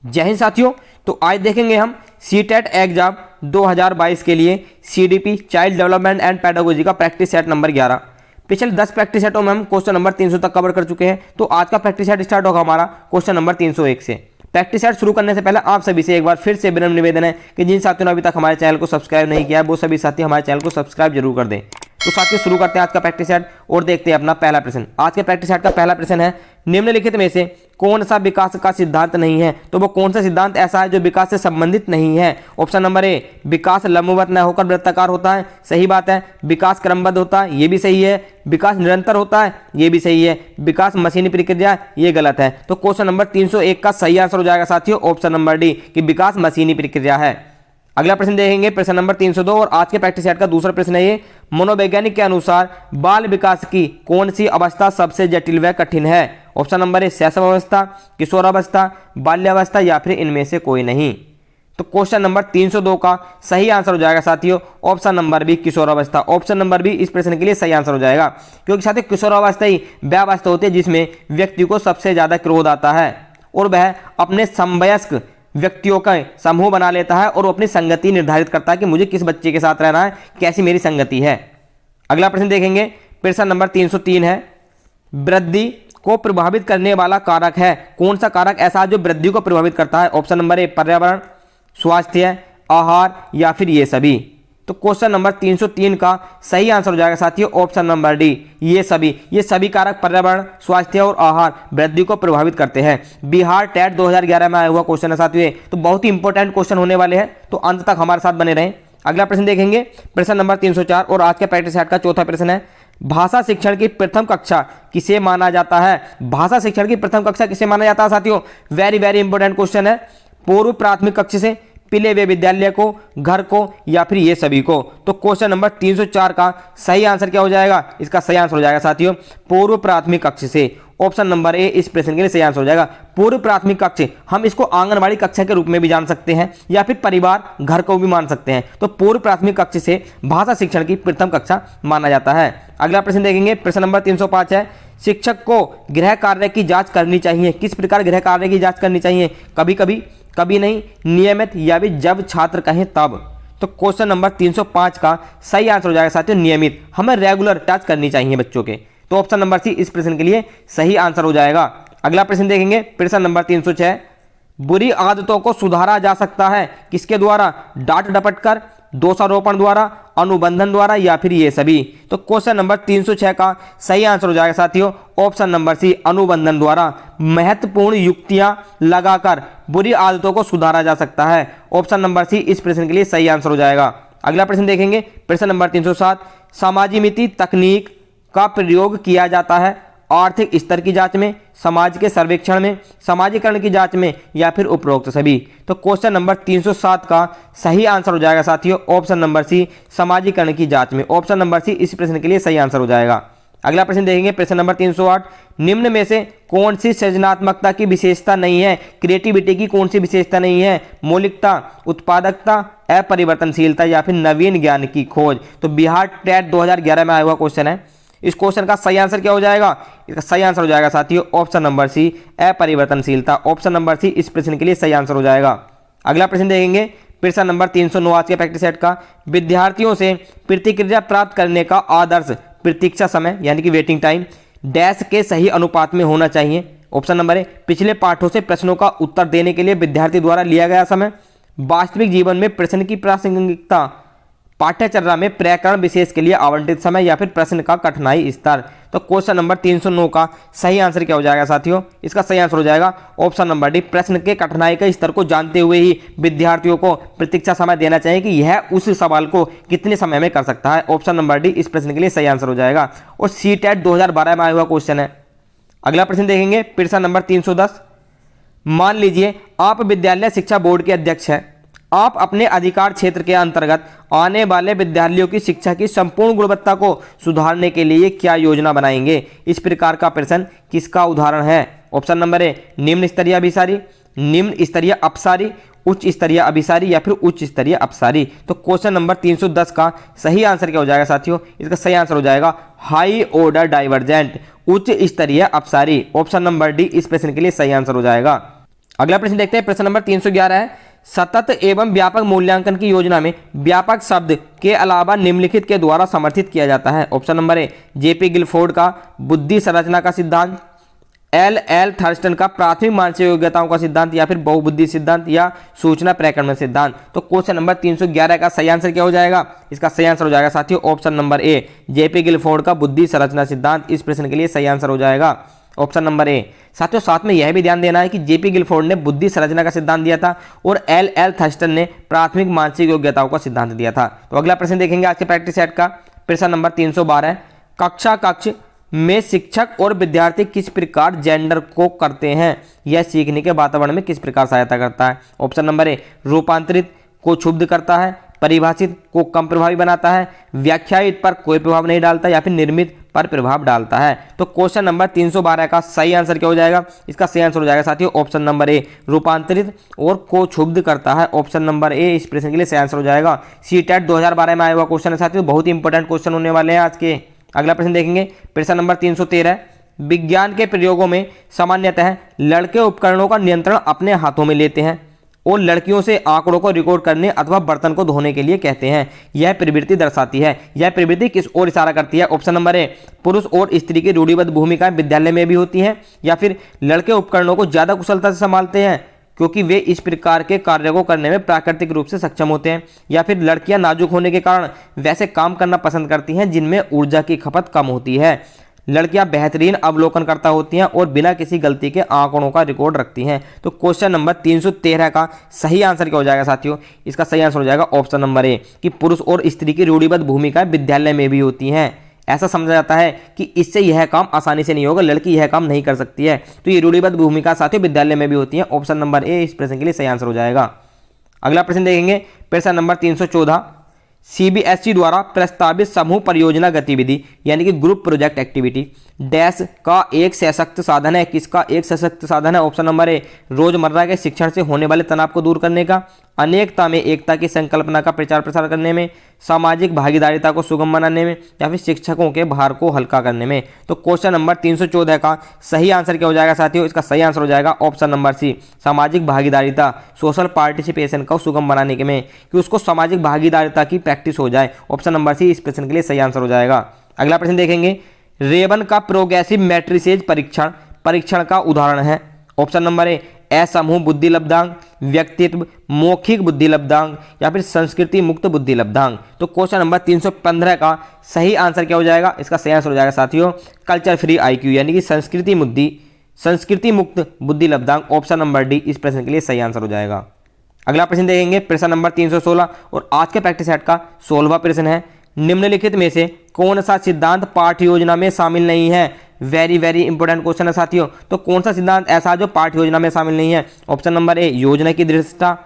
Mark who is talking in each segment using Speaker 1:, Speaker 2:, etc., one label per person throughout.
Speaker 1: जय हिंद साथियों। तो आज देखेंगे हम सीटेट एग्जाम 2022 के लिए CDP child development and pedagogy का प्रैक्टिस सेट नंबर 11। पिछले 10 प्रैक्टिस सेटों में हम क्वेश्चन नंबर 300 तक कवर कर चुके हैं। तो आज का प्रैक्टिस सेट स्टार्ट होगा हमारा क्वेश्चन नंबर 301 से। प्रैक्टिस सेट शुरू करने से पहले आप सभी से एक बार फिर से विनम्र निवेदन है कि जिन साथियों ने अभी तक हमारे चैनल को सब्सक्राइब नहीं किया है वो सभी साथी हमारे चैनल को सब्सक्राइब जरूर कर दें। तो साथियों शुरू करते हैं आज का प्रैक्टिस सेट और देखते हैं अपना पहला प्रश्न। आज के प्रैक्टिस सेट का पहला प्रश्न है, निम्नलिखित में से कौन सा विकास का सिद्धांत नहीं है? तो वो कौन सा सिद्धांत ऐसा है जो विकास से संबंधित नहीं है? ऑप्शन नंबर ए, विकास लंबवत न होकर वृत्ताकार होता है, सही बात है। विकास क्रमबद्ध होता है, ये भी सही है। विकास निरंतर होता है, ये भी सही है। विकास मशीनी प्रक्रिया, ये गलत है। तो क्वेश्चन नंबर 301 का सही आंसर हो जाएगा साथियों ऑप्शन नंबर डी कि विकास मशीनी प्रक्रिया है। अगला प्रश्न देखेंगे प्रश्न नंबर 302 और आज के प्रैक्टिस सेट का दूसरा प्रश्न है ये, मनोवैज्ञानिक के अनुसार बाल विकास की कौन सी अवस्था सबसे जटिल व कठिन है? ऑप्शन नंबर ए, शैशव अवस्था, किशोरावस्था, बाल्यावस्था या फिर इनमें से कोई नहीं। तो क्वेश्चन नंबर 302 का सही आंसर हो जाएगा साथियों ऑप्शन नंबर बी, किशोरावस्था। ऑप्शन नंबर बी इस प्रश्न के लिए सही आंसर हो जाएगा, क्योंकि साथियों किशोरावस्था ही वह अवस्था होती है जिसमें व्यक्ति को सबसे ज्यादा क्रोध आता है और वह अपने समवयस्क व्यक्तियों का समूह बना लेता है और वो अपनी संगति निर्धारित करता है कि मुझे किस बच्चे के साथ रहना है, कैसी मेरी संगति है। अगला प्रश्न देखेंगे प्रश्न नंबर 303 है, वृद्धि को प्रभावित करने वाला कारक है। कौन सा कारक ऐसा है जो वृद्धि को प्रभावित करता है? ऑप्शन नंबर ए, पर्यावरण, स्वास्थ्य, आहार या फिर ये सभी। तो क्वेश्चन नंबर 303 का सही आंसर हो जाएगा साथियों ऑप्शन नंबर डी, ये सभी कारक पर्यावरण, स्वास्थ्य और आहार वृद्धि को प्रभावित करते हैं। बिहार टेट 2011 में आया हुआ क्वेश्चन है साथियों, तो बहुत ही इंपॉर्टेंट क्वेश्चन होने वाले हैं, तो अंत तक हमारे साथ बने रहें। अगला प्रश्न देखेंगे प्रश्न नंबर 304 और आज के प्रैक्टिस सेट का चौथा प्रश्न है, भाषा शिक्षण की प्रथम कक्षा किसे माना जाता है? भाषा शिक्षण की प्रथम कक्षा किसे माना जाता है साथियों? वेरी वेरी इंपॉर्टेंट क्वेश्चन है। पूर्व प्राथमिक कक्षा से, पिले हुए विद्यालय को, घर को या फिर ये सभी को। तो क्वेश्चन नंबर 304 का सही आंसर क्या हो जाएगा? इसका सही आंसर हो जाएगा साथियों पूर्व प्राथमिक कक्षा से। ऑप्शन नंबर ए इस प्रश्न के लिए सही आंसर हो जाएगा। पूर्व प्राथमिक कक्षा हम इसको आंगनवाड़ी कक्षा के रूप में भी जान सकते हैं या फिर परिवार घर को भी मान सकते हैं। तो पूर्व प्राथमिक कक्षा से भाषा शिक्षण की प्रथम कक्षा माना जाता है। अगला प्रश्न देखेंगे प्रश्न नंबर 305 है, शिक्षक को गृह कार्य की जांच करनी चाहिए। किस प्रकार गृह कार्य की जांच करनी चाहिए? कभी कभी, कभी नहीं, नियमित या भी जब छात्र कहें तब। तो क्वेश्चन नंबर 305 का सही आंसर हो जाएगा साथियों नियमित, हमें रेगुलर जांच करनी चाहिए बच्चों के। तो ऑप्शन नंबर सी इस प्रश्न के लिए सही आंसर हो जाएगा। अगला प्रश्न देखेंगे प्रश्न नंबर 306, बुरी आदतों को सुधारा जा सकता है किसके द्वारा? डांट डपट कर, दोषारोपण द्वारा, अनुबंधन द्वारा या फिर ये सभी। तो क्वेश्चन नंबर 306 का सही आंसर हो जाएगा साथियों ऑप्शन नंबर सी, अनुबंधन द्वारा। महत्वपूर्ण युक्तियां लगाकर बुरी आदतों को सुधारा जा सकता है। ऑप्शन नंबर सी इस प्रश्न के लिए सही आंसर हो जाएगा। अगला प्रश्न देखेंगे प्रश्न नंबर 307, समाजीमिति तकनीक का प्रयोग किया जाता है आर्थिक स्तर की जांच में, समाज के सर्वेक्षण में, समाजीकरण की जांच में या फिर उपरोक्त सभी। तो क्वेश्चन नंबर 307 का सही आंसर हो जाएगा साथियों ऑप्शन नंबर सी, समाजीकरण की जांच में। ऑप्शन नंबर सी इस प्रश्न के लिए सही आंसर हो जाएगा। अगला प्रश्न देखेंगे प्रश्न नंबर 308, निम्न में से कौन सी सृजनात्मकता की विशेषता नहीं है? क्रिएटिविटी की कौन सी विशेषता नहीं है? मौलिकता, उत्पादकता, अपरिवर्तनशीलता या फिर नवीन ज्ञान की खोज। तो बिहार टेट 2011 में आया हुआ क्वेश्चन है। इस क्वेश्चन का सही आंसर क्या हो जाएगा? इसका सही आंसर हो जाएगा साथियों ऑप्शन नंबर सी, अपरिवर्तनशीलता। ऑप्शन नंबर सी इस प्रश्न के लिए सही आंसर हो जाएगा। अगला प्रश्न देखेंगे प्रश्न नंबर 309 आज के प्रैक्टिस सेट का, विद्यार्थियों से प्रतिक्रिया प्राप्त करने का आदर्श प्रतीक्षा समय यानी कि वेटिंग टाइम डैश के सही अनुपात में होना चाहिए। ऑप्शन नंबर ए, पिछले पाठों से प्रश्नों का उत्तर देने के लिए विद्यार्थी द्वारा लिया गया समय, वास्तविक जीवन में प्रश्न की प्रासंगिकता, पाठ्यचर्या में प्रकरण विशेष के लिए आवंटित समय या फिर प्रश्न का कठिनाई स्तर। तो क्वेश्चन नंबर 309 का सही आंसर क्या हो जाएगा साथियों? इसका सही आंसर हो जाएगा ऑप्शन नंबर डी, प्रश्न के कठिनाई के स्तर को जानते हुए ही विद्यार्थियों को प्रतीक्षा समय देना चाहिए कि यह उस सवाल को कितने समय में कर सकता है। ऑप्शन नंबर डी इस प्रश्न के लिए सही आंसर हो जाएगा और सीटेट 2012 में आया हुआ क्वेश्चन है। अगला प्रश्न देखेंगे प्रश्न नंबर 310, मान लीजिए आप विद्यालय शिक्षा बोर्ड के अध्यक्ष हैं। आप अपने अधिकार क्षेत्र के अंतर्गत आने वाले विद्यालयों की शिक्षा की संपूर्ण गुणवत्ता को सुधारने के लिए क्या योजना बनाएंगे? इस प्रकार का प्रश्न किसका उदाहरण है? ऑप्शन नंबर ए, निम्न स्तरीय अभिसारी, निम्न स्तरीय अपसारी, उच्च स्तरीय अभिसारी या फिर उच्च स्तरीय अपसारी। तो क्वेश्चन नंबर 310 का सही आंसर क्या हो जाएगा साथियों? इसका सही आंसर हो जाएगा हाई ऑर्डर डाइवर्जेंट, उच्च स्तरीय अपसारी। ऑप्शन नंबर डी इस प्रश्न के लिए सही आंसर हो जाएगा। अगला प्रश्न देखते हैं, प्रश्न नंबर 311 है, सतत एवं व्यापक मूल्यांकन की योजना में व्यापक शब्द के अलावा निम्नलिखित के द्वारा समर्थित किया जाता है। Option number A JP Guilford का बुद्धि संरचना का सिद्धांत, एल थर्स्टन का प्राथमिक मानसिक योग्यताओं का सिद्धांत, या फिर बहुबुद्धि सिद्धांत, या सूचना प्रकरण सिद्धांत। तो क्वेश्चन नंबर 311 का सही आंसर क्या हो जाएगा? इसका सही आंसर हो जाएगा साथियों option number A JP Guilford का बुद्धि संरचना सिद्धांत। इस प्रश्न के लिए सही आंसर हो जाएगा ऑप्शन नंबर ए। साथियों साथ में यह भी ध्यान देना है कि जेपी गिलफोर्ड ने बुद्धि संरचना का सिद्धांत दिया था और एल थर्स्टन ने प्राथमिक मानसिक योग्यताओं का सिद्धांत दिया था। तो अगला प्रश्न देखेंगे आज के प्रैक्टिस सेट का, प्रश्न नंबर 312, कक्ष में शिक्षक और विद्यार्थी किस प्रकार जेंडर को करते हैं, यह सीखने के वातावरण में किस प्रकार सहायता करता है। ऑप्शन नंबर ए रूपांतरित को क्षुब्ध करता है, परिभाषित को कम प्रभावी बनाता है, व्याख्यायित पर कोई प्रभाव नहीं डालता, या फिर निर्मित पर प्रभाव डालता है। तो क्वेश्चन नंबर 312 का सही आंसर क्या हो जाएगा? इसका सही आंसर हो जाएगा साथियों ऑप्शन नंबर ए रूपांतरित और को क्षुब्ध करता है। ऑप्शन नंबर ए इस प्रश्न के लिए सही आंसर हो जाएगा। सीटेट 2012 में आया हुआ क्वेश्चन है साथियों, बहुत ही इंपॉर्टेंट क्वेश्चन होने वाले हैं आज के। अगला प्रश्न देखेंगे, प्रश्न नंबर 313, विज्ञान के प्रयोगों में सामान्यतः लड़के उपकरणों का नियंत्रण अपने हाथों में लेते हैं और लड़कियों से आंकड़ों को रिकॉर्ड करने अथवा बर्तन को धोने के लिए कहते हैं। यह प्रवृत्ति दर्शाती है, यह प्रवृत्ति किस ओर इशारा करती है? ऑप्शन नंबर ए पुरुष और स्त्री की रूढ़िबद्ध भूमिकाएं विद्यालय में भी होती हैं, या फिर लड़के उपकरणों को ज्यादा कुशलता से संभालते हैं क्योंकि वे इस प्रकार के कार्य को करने में प्राकृतिक रूप से सक्षम होते हैं, या फिर लड़कियां नाजुक होने के कारण वैसे काम करना पसंद करती हैं जिनमें ऊर्जा की खपत कम होती है, लड़कियां बेहतरीन अवलोकनकर्ता होती हैं और बिना किसी गलती के आंकड़ों का रिकॉर्ड रखती हैं। तो क्वेश्चन नंबर 313 का सही आंसर क्या हो जाएगा साथियों? इसका सही आंसर हो जाएगा ऑप्शन नंबर ए कि पुरुष और स्त्री की रूढ़िबद्ध भूमिकाएं विद्यालय में भी होती हैं। ऐसा समझा जाता है कि इससे यह काम आसानी से नहीं होगा, लड़की यह काम नहीं कर सकती है। तो ये रूढ़िबद्ध भूमिका साथियों विद्यालय में भी होती है। ऑप्शन नंबर ए इस प्रश्न के लिए सही आंसर हो जाएगा। अगला प्रश्न देखेंगे, प्रश्न नंबर 314, सीबीएसई द्वारा प्रस्तावित समूह परियोजना गतिविधि यानी कि ग्रुप प्रोजेक्ट एक्टिविटी डैश का एक सशक्त साधन है। किसका एक सशक्त साधन है? ऑप्शन नंबर ए रोजमर्रा के शिक्षण से होने वाले तनाव को दूर करने का, अनेकता में एकता की संकल्पना का प्रचार प्रसार करने में, सामाजिक भागीदारिता को सुगम बनाने में, या फिर शिक्षकों के भार को हल्का करने में। तो क्वेश्चन नंबर 314 का सही आंसर क्या हो जाएगा साथियों? इसका सही आंसर हो जाएगा ऑप्शन नंबर सी सामाजिक भागीदारिता, सोशल पार्टिसिपेशन को सुगम बनाने के में, कि उसको सामाजिक भागीदारिता की प्रैक्टिस हो जाए। ऑप्शन नंबर सी इस प्रश्न के लिए सही आंसर हो जाएगा। अगला प्रश्न देखेंगे, रेवन का प्रोग्रेसिव मैट्रिसेज परीक्षण का उदाहरण है। ऑप्शन नंबर ए असमूह बुद्धि लब्धांक, व्यक्तित्व, मौखिक बुद्धि लब्धांक, या फिर संस्कृति मुक्त बुद्धि लब्धांक। तो क्वेश्चन नंबर 315 का सही आंसर क्या हो जाएगा? इसका सही आंसर हो जाएगा साथियों कल्चर फ्री आईक्यू यानी कि संस्कृति मुक्त बुद्धि लब्धांक। ऑप्शन नंबर डी इस प्रश्न के लिए सही आंसर हो जाएगा। अगला प्रश्न देखेंगे, प्रश्न नंबर 316 और आज के प्रैक्टिस सेट का 16वां प्रश्न है, निम्नलिखित में से कौन सा सिद्धांत पाठ्य योजना में शामिल नहीं है? वेरी वेरी इंपॉर्टेंट क्वेश्चन है साथियों। तो कौन सा सिद्धांत ऐसा जो पाठ्य योजना में शामिल नहीं है? ऑप्शन नंबर ए योजना की दृढ़ता,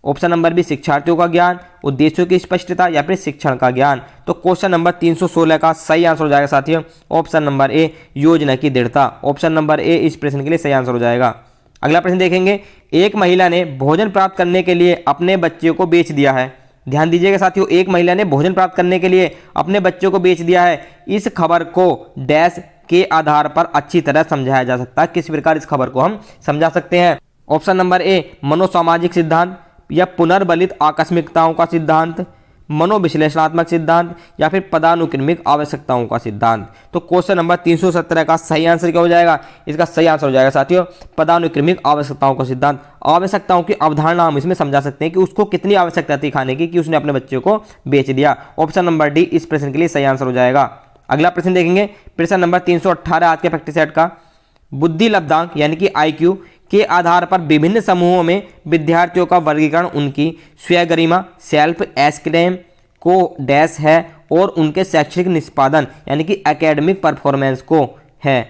Speaker 1: ऑप्शन नंबर बी शिक्षार्थियों का ज्ञान, उद्देश्यों की स्पष्टता, या फिर शिक्षण का ज्ञान। तो क्वेश्चन नंबर 316 का सही आंसर हो जाएगा साथियों ऑप्शन नंबर ए योजना की दृढ़ता। ऑप्शन नंबर ए इस प्रश्न के लिए सही आंसर हो जाएगा। अगला प्रश्न देखेंगे, एक महिला ने भोजन प्राप्त करने के लिए अपने बच्चे को बेच दिया है। ध्यान दीजिएगा साथियों, एक महिला ने भोजन प्राप्त करने के लिए अपने बच्चों को बेच दिया है। इस खबर को डैश के आधार पर अच्छी तरह समझाया जा सकता है। किस प्रकार इस खबर को हम समझा सकते हैं? ऑप्शन नंबर ए मनोसामाजिक सिद्धांत, या पुनर्बलित आकस्मिकताओं का सिद्धांत, मनोविश्लेषणात्मक सिद्धांत, या फिर पदानुक्रमिक आवश्यकताओं का सिद्धांत। तो क्वेश्चन नंबर 317 का सही आंसर क्या हो जाएगा? इसका सही आंसर हो जाएगा साथियों पदानुक्रमिक आवश्यकताओं का सिद्धांत। आवश्यकताओं की अवधारणा हम इसमें समझा सकते हैं कि उसको कितनी आवश्यकता थी खाने की कि उसने अपने बच्चे को बेच दिया। ऑप्शन नंबर डी इस प्रश्न के लिए सही आंसर हो जाएगा। अगला प्रश्न देखेंगे, प्रश्न नंबर 318 आज के प्रैक्टिस सेट का, बुद्धि लब्धांक यानी कि आईक्यू के आधार पर विभिन्न समूहों में विद्यार्थियों का वर्गीकरण उनकी स्वयं सेल्फ एस्टीम को डैश है और उनके शैक्षणिक निष्पादन यानी कि एकेडमिक परफॉर्मेंस को है।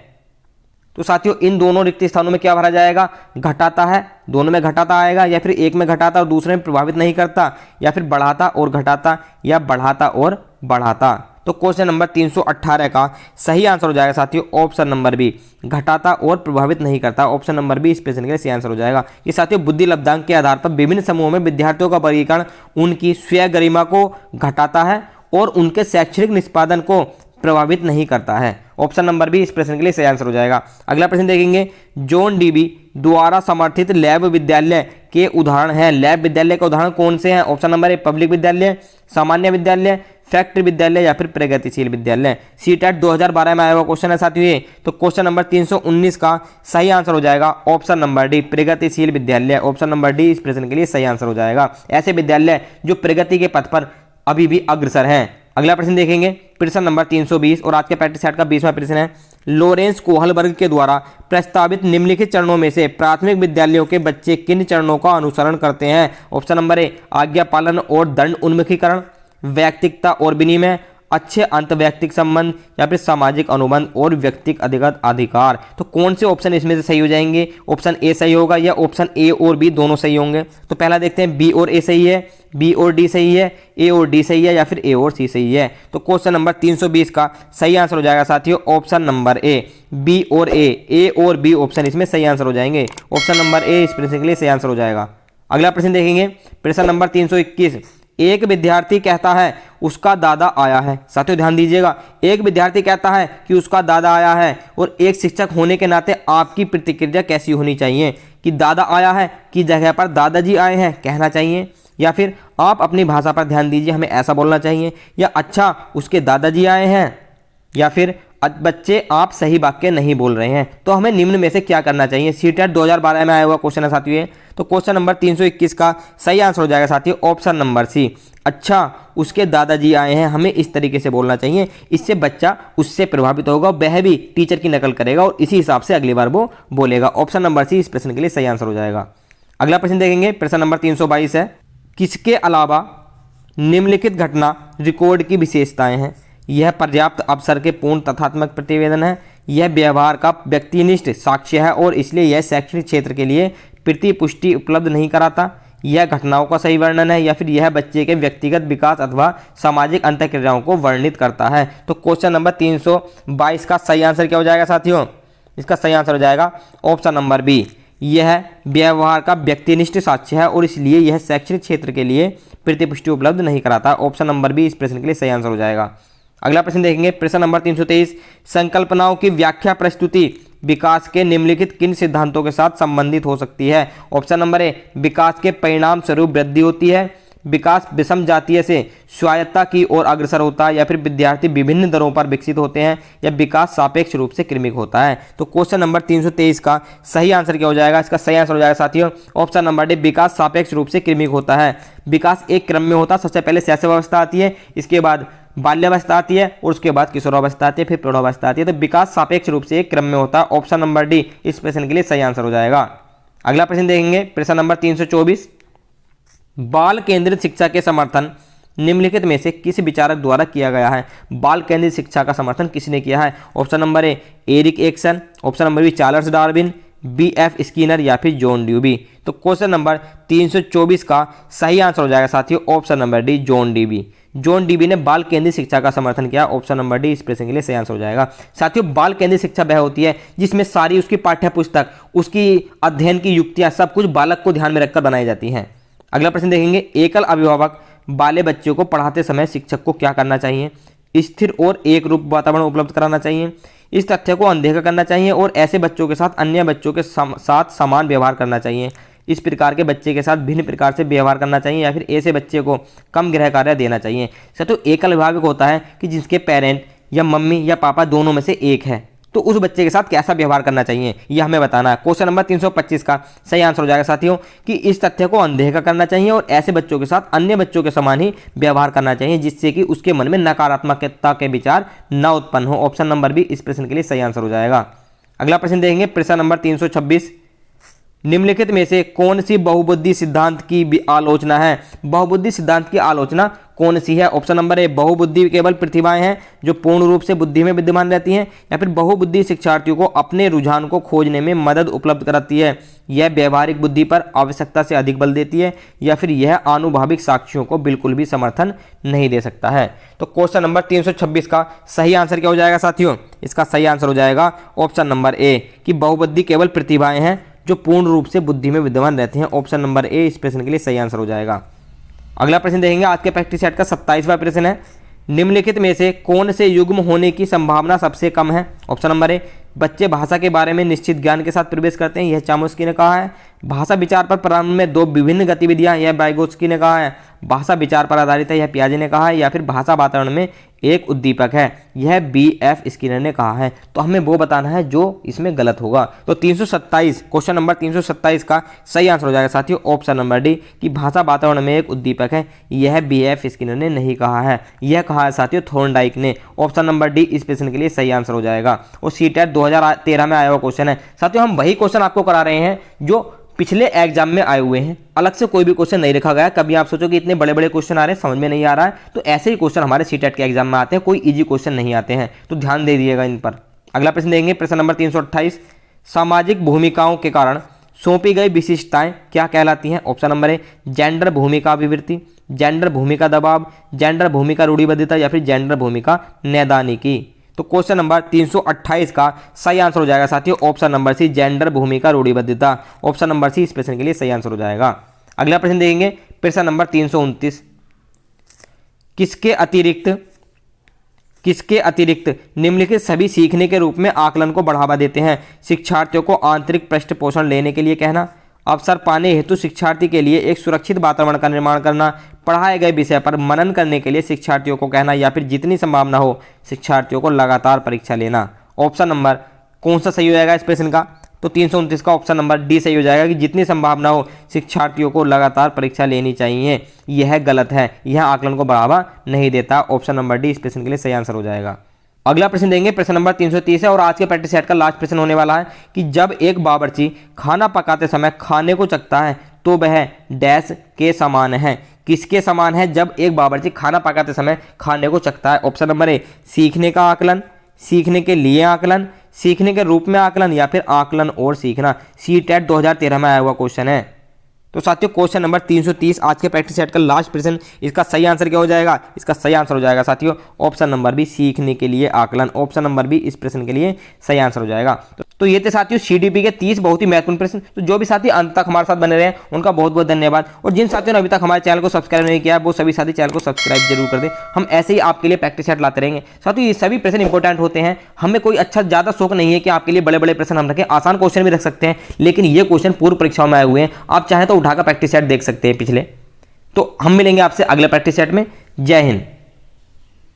Speaker 1: तो साथियों इन दोनों रिक्त स्थानों में क्या भरा जाएगा? घटाता है, दोनों में घटाता आएगा, या फिर एक में घटाता और दूसरे में प्रभावित नहीं करता, या फिर बढ़ाता और घटाता, या बढ़ाता और बढ़ाता। तो क्वेश्चन नंबर 318 का सही आंसर हो जाएगा साथियों ऑप्शन नंबर बी घटाता और प्रभावित नहीं करता। ऑप्शन नंबर बी इस प्रश्न के लिए सही आंसर हो जाएगा। ये साथियों बुद्धि लब्धांक के आधार पर विभिन्न समूहों में विद्यार्थियों का वर्गीकरण उनकी स्वयं गरिमा को घटाता है और उनके शैक्षणिक निष्पादन को प्रभावित नहीं करता है। ऑप्शन नंबर बी इस प्रश्न के लिए सही आंसर हो जाएगा। अगला प्रश्न देखेंगे, जॉन डीबी द्वारा समर्थित लैब विद्यालय के उदाहरण हैं। लैब विद्यालय के उदाहरण कौन से हैं? ऑप्शन नंबर ए पब्लिक विद्यालय, सामान्य विद्यालय, फैक्ट्री विद्यालय या फिर प्रगतिशील विद्यालय। सीटेट 2012 में आया हुआ क्वेश्चन है साथियों ये। तो क्वेश्चन नंबर 319 का सही आंसर हो जाएगा ऑप्शन नंबर डी प्रगतिशील विद्यालय। ऑप्शन नंबर डी इस प्रश्न के लिए सही आंसर हो जाएगा। ऐसे विद्यालय जो प्रगति के पथ पर अभी भी अग्रसर हैं। अगला प्रश्न देखेंगे, प्रश्न नंबर 320 और आज के प्रैक्टिस सेट का 20वां प्रश्न है। लॉरेंस कोहलबर्ग के द्वारा प्रस्तावित निम्नलिखित चरणों में से प्राथमिक विद्यालयों के बच्चे किन चरणों का अनुसरण करते हैं? ऑप्शन नंबर ए आज्ञा पालन और दंड उन्मुखीकरण, व्यक्तिकता और विनिमय, अच्छे अंतर्वैयक्तिक संबंध या फिर सामाजिक अनुबंध और व्यक्तिगत अधिगत अधिकार। तो कौन से ऑप्शन इसमें से सही हो जाएंगे? ऑप्शन ए सही होगा या ऑप्शन ए और बी दोनों सही होंगे? तो पहला देखते हैं, बी और ए सही है, बी और डी सही है, ए और डी सही है या फिर ए और सी सही है? तो क्वेश्चन नंबर 320 का सही आंसर हो जाएगा साथियों ऑप्शन नंबर ए, बी और ए और बी ऑप्शन इसमें सही आंसर हो जाएंगे। ऑप्शन नंबर ए इस प्रश्न के लिए सही आंसर हो जाएगा। अगला प्रश्न देखेंगे, प्रश्न नंबर 321। एक विद्यार्थी कहता है उसका दादा आया है। साथियों ध्यान दीजिएगा, एक विद्यार्थी कहता है कि उसका दादा आया है और एक शिक्षक होने के नाते आपकी प्रतिक्रिया कैसी होनी चाहिए? कि दादा आया है की जगह पर दादाजी आए हैं कहना चाहिए, या फिर आप अपनी भाषा पर ध्यान दीजिए हमें ऐसा बोलना चाहिए, या अच्छा उसके दादाजी आए हैं, या फिर बच्चे आप सही वाक्य नहीं बोल रहे हैं। तो हमें निम्न में से क्या करना चाहिए? सीटेट 2012 में आया हुआ क्वेश्चन है साथियों। तो क्वेश्चन नंबर 321 का सही आंसर हो जाएगा साथियों ऑप्शन नंबर सी, अच्छा उसके दादाजी आए हैं। हमें इस तरीके से बोलना चाहिए, इससे बच्चा उससे प्रभावित होगा, वह भी टीचर की नकल करेगा और इसी हिसाब से अगली बार वो बोलेगा। ऑप्शन नंबर सी इस प्रश्न के लिए सही आंसर हो जाएगा। अगला प्रश्न देखेंगे, प्रश्न नंबर 322 है, किसके अलावा निम्नलिखित घटना रिकॉर्ड की विशेषताएं हैं? यह पर्याप्त अवसर के पूर्ण तथ्यात्मक प्रतिवेदन है, यह व्यवहार का व्यक्तिनिष्ठ साक्ष्य है और इसलिए यह शैक्षणिक क्षेत्र के लिए प्रतिपुष्टि उपलब्ध नहीं कराता, यह घटनाओं का सही वर्णन है, या फिर यह बच्चे के व्यक्तिगत विकास अथवा सामाजिक अंतःक्रियाओं को वर्णित करता है। तो क्वेश्चन नंबर 322 का सही आंसर क्या हो जाएगा साथियों? इसका सही आंसर हो जाएगा ऑप्शन नंबर बी, यह व्यवहार का व्यक्तिनिष्ठ साक्ष्य है और इसलिए यह शैक्षणिक क्षेत्र के लिए प्रतिपुष्टि उपलब्ध नहीं कराता। ऑप्शन नंबर बी इस प्रश्न के लिए सही आंसर हो जाएगा। अगला प्रश्न देखेंगे, प्रश्न नंबर 323, संकल्पनाओं की व्याख्या प्रस्तुति विकास के निम्नलिखित किन सिद्धांतों के साथ संबंधित हो सकती है? ऑप्शन नंबर ए विकास के परिणाम स्वरूप वृद्धि होती है, विकास विषम जातीय से स्वायत्तता की ओर अग्रसर होता है, या फिर विद्यार्थी विभिन्न दरों पर विकसित होते हैं, या विकास सापेक्ष रूप से क्रमिक होता है। तो क्वेश्चन नंबर 323 का सही आंसर क्या हो जाएगा? इसका सही आंसर हो जाएगा साथियों ऑप्शन नंबर डी, विकास सापेक्ष रूप से क्रमिक होता है। विकास एक क्रम में होता है, सबसे पहले शैशवावस्था आती है, इसके बाद बाल्यावस्था आती है और उसके बाद किशोरावस्था आती है, फिर प्रौढ़ावस्था आती है। तो विकास सापेक्ष रूप से एक क्रम में होता है। ऑप्शन नंबर डी इस प्रश्न के लिए सही आंसर हो जाएगा। अगला प्रश्न देखेंगे, प्रश्न नंबर 324, बाल केंद्रित शिक्षा के समर्थन निम्नलिखित में से किस विचारक द्वारा किया गया है? बाल केंद्रित शिक्षा का समर्थन किसने किया है? Option number A Erik Erikson, option number B Charles Darwin, B F Skinner या फिर जॉन ड्यूबी। तो क्वेश्चन नंबर 324 का सही आंसर हो जाएगा साथियों option number D John Dewey. John Dewey ने बाल केंद्रित शिक्षा का समर्थन किया। ऑप्शन नंबर डी इस प्रश्न के लिए सही आंसर हो जाएगा। साथियों बाल केंद्रित शिक्षा वह होती है जिसमें सारी उसकी पाठ्य पुस्तक, उसकी अध्ययन की युक्तियां सब कुछ बालक को ध्यान में रखकर बनाई जाती हैं। अगला प्रश्न देखेंगे, एकल अभिभावक बाले बच्चों को पढ़ाते समय शिक्षक को क्या करना चाहिए? स्थिर और एक रूप वातावरण उपलब्ध कराना चाहिए, इस तथ्य को अनदेखा करना चाहिए और ऐसे बच्चों के साथ अन्य बच्चों के साथ समान व्यवहार करना चाहिए, इस प्रकार के बच्चे के साथ भिन्न प्रकार से व्यवहार करना चाहिए, या फिर ऐसे बच्चे को कम गृह कार्य देना चाहिए। तो एकल अभिभावक होता है कि जिसके पेरेंट या मम्मी या पापा दोनों में से एक है, तो उस बच्चे के साथ कैसा व्यवहार करना चाहिए यह हमें बताना है। क्वेश्चन नंबर 325 का सही आंसर हो जाएगा साथियों कि इस तथ्य को अनदेखा करना चाहिए और ऐसे बच्चों के साथ अन्य बच्चों के समान ही व्यवहार करना चाहिए जिससे कि उसके मन में नकारात्मकता के विचार न उत्पन्न हो। ऑप्शन नंबर बी इस प्रश्न के लिए सही आंसर हो जाएगा। अगला प्रश्न देखेंगे, प्रश्न नंबर 326, निम्नलिखित में से कौन सी बहुबुद्धि सिद्धांत की आलोचना है? बहुबुद्धि सिद्धांत की आलोचना कौन सी है? ऑप्शन नंबर ए बहुबुद्धि केवल प्रतिभाएं हैं जो पूर्ण रूप से बुद्धि में विद्यमान रहती हैं, या फिर बहुबुद्धि शिक्षार्थियों को अपने रुझान को खोजने में मदद उपलब्ध कराती है, यह व्यवहारिक बुद्धि पर आवश्यकता से अधिक बल देती है, या फिर यह आनुभाविक साक्ष्यों को बिल्कुल भी समर्थन नहीं दे सकता है। तो क्वेश्चन नंबर 326 का सही आंसर क्या हो जाएगा साथियों? इसका सही आंसर हो जाएगा ऑप्शन नंबर ए कि बहुबुद्धि केवल प्रतिभाएं हैं जो पूर्ण रूप से बुद्धि में विद्यमान रहते हैं। ऑप्शन नंबर ए इस प्रश्न के लिए सही आंसर हो जाएगा। अगला प्रश्न देखेंगे, आज के प्रैक्टिस सेट का 27वां प्रश्न है, निम्नलिखित में से कौन से युग्म होने की संभावना सबसे कम है? ऑप्शन नंबर ए, बच्चे भाषा के बारे में निश्चित ज्ञान के साथ प्रवेश करते हैं, यह चामोस्की ने कहा है। भाषा विचार पर प्रारंभ में दो विभिन्न गतिविधियां, यह वाइगोत्स्की ने कहा है। भाषा विचार पर आधारित है, यह पियाजे ने कहा है। या फिर भाषा वातावरण में एक उद्दीपक है, यह BF स्किनर ने कहा है। तो हमें वो बताना है जो इसमें गलत होगा। तो 327 क्वेश्चन नंबर 327 का सही आंसर हो जाएगा साथियों ऑप्शन नंबर डी कि भाषा वातावरण में एक उद्दीपक है, यह BF स्किनर ने नहीं कहा है, यह कहा है साथियों थॉर्नडाइक ने। ऑप्शन नंबर डी इस प्रश्न के लिए सही आंसर हो जाएगा। और CTET 2013 में आया हुआ क्वेश्चन है साथियों। हम वही क्वेश्चन आपको करा रहे हैं जो पिछले एग्जाम में आए हुए हैं, अलग से कोई भी क्वेश्चन नहीं रखा गया। कभी आप सोचो कि इतने बड़े बड़े क्वेश्चन आ रहे हैं, समझ में नहीं आ रहा है, तो ऐसे ही क्वेश्चन हमारे CTET के एग्जाम में आते हैं, कोई इजी क्वेश्चन नहीं आते हैं, तो ध्यान दे दिएगा इन पर। अगला प्रश्न देंगे, प्रश्न नंबर 328, सामाजिक भूमिकाओं के कारण सौंपी गई विशिष्टताएं क्या कहलाती हैं? ऑप्शन नंबर ए, जेंडर भूमिका अभिवृत्ति, जेंडर भूमिका दबाव, जेंडर भूमिका रूढ़िबद्धता या फिर जेंडर भूमिका नैदानिकी। तो क्वेश्चन नंबर 328 का सही आंसर हो जाएगा साथियों ऑप्शन नंबर सी, जेंडर भूमिका रूढ़िबद्धता। ऑप्शन नंबर सी इस प्रश्न के लिए सही आंसर हो जाएगा। अगला प्रश्न देखेंगे, प्रश्न नंबर 329, किसके अतिरिक्त निम्नलिखित सभी सीखने के रूप में आकलन को बढ़ावा देते हैं? शिक्षार्थियों को आंतरिक पृष्ठपोषण लेने के लिए कहना, अवसर पाने हेतु शिक्षार्थी के लिए एक सुरक्षित वातावरण का निर्माण करना, पढ़ाए गए विषय पर मनन करने के लिए शिक्षार्थियों को कहना, या फिर जितनी संभावना हो शिक्षार्थियों को लगातार परीक्षा लेना। ऑप्शन नंबर कौन सा सही हो जाएगा इस प्रश्न का? तो 329 का ऑप्शन नंबर डी सही हो जाएगा कि जितनी संभावना हो शिक्षार्थियों को लगातार परीक्षा लेनी चाहिए। यह गलत है, यह आकलन को बढ़ावा नहीं देता। ऑप्शन नंबर डी इस प्रश्न के लिए सही आंसर हो जाएगा। अगला प्रश्न देंगे, प्रश्न नंबर 330 है और आज के प्रैक्टिस सेट का लास्ट प्रश्न होने वाला है कि जब एक बावर्ची खाना पकाते समय खाने को चखता है तो वह डैश के समान है? किसके समान है जब एक बावर्ची खाना पकाते समय खाने को चखता है? ऑप्शन नंबर ए, सीखने का आकलन, सीखने के लिए आकलन, सीखने के रूप में आकलन, या फिर आकलन और सीखना। CTET 2013 में आया हुआ क्वेश्चन है। तो साथियों क्वेश्चन नंबर 330 आज के प्रैक्टिस सेट का लास्ट प्रश्न, इसका सही आंसर क्या हो जाएगा? इसका सही आंसर हो जाएगा साथियों ऑप्शन नंबर बी, सीखने के लिए आकलन। ऑप्शन नंबर बी इस प्रश्न के लिए सही आंसर हो जाएगा। तो ये थे साथियों CDP के 30 बहुत ही महत्वपूर्ण प्रश्न। तो जो भी साथी अंत तक हमारे साथ बने रहे उनका बहुत बहुत धन्यवाद। और जिन साथियों ने अभी तक हमारे चैनल को सब्सक्राइब नहीं किया वो सभी साथी चैनल को सब्सक्राइब जरूर कर दें। हम ऐसे ही आपके लिए प्रैक्टिस सेट लाते रहेंगे। साथियों ये सभी प्रश्न इंपॉर्टेंट होते हैं, हमें कोई अच्छा ज़्यादा शौक नहीं है कि आपके लिए बड़े बड़े प्रश्न हम रखें, आसान क्वेश्चन भी रख सकते हैं, लेकिन ये क्वेश्चन पूर्व परीक्षाओं में आए हुए हैं, आप चाहें तो उठाकर प्रैक्टिस सेट देख सकते हैं पिछले। तो हम मिलेंगे आपसे अगले प्रैक्टिस सेट में। जय हिंद।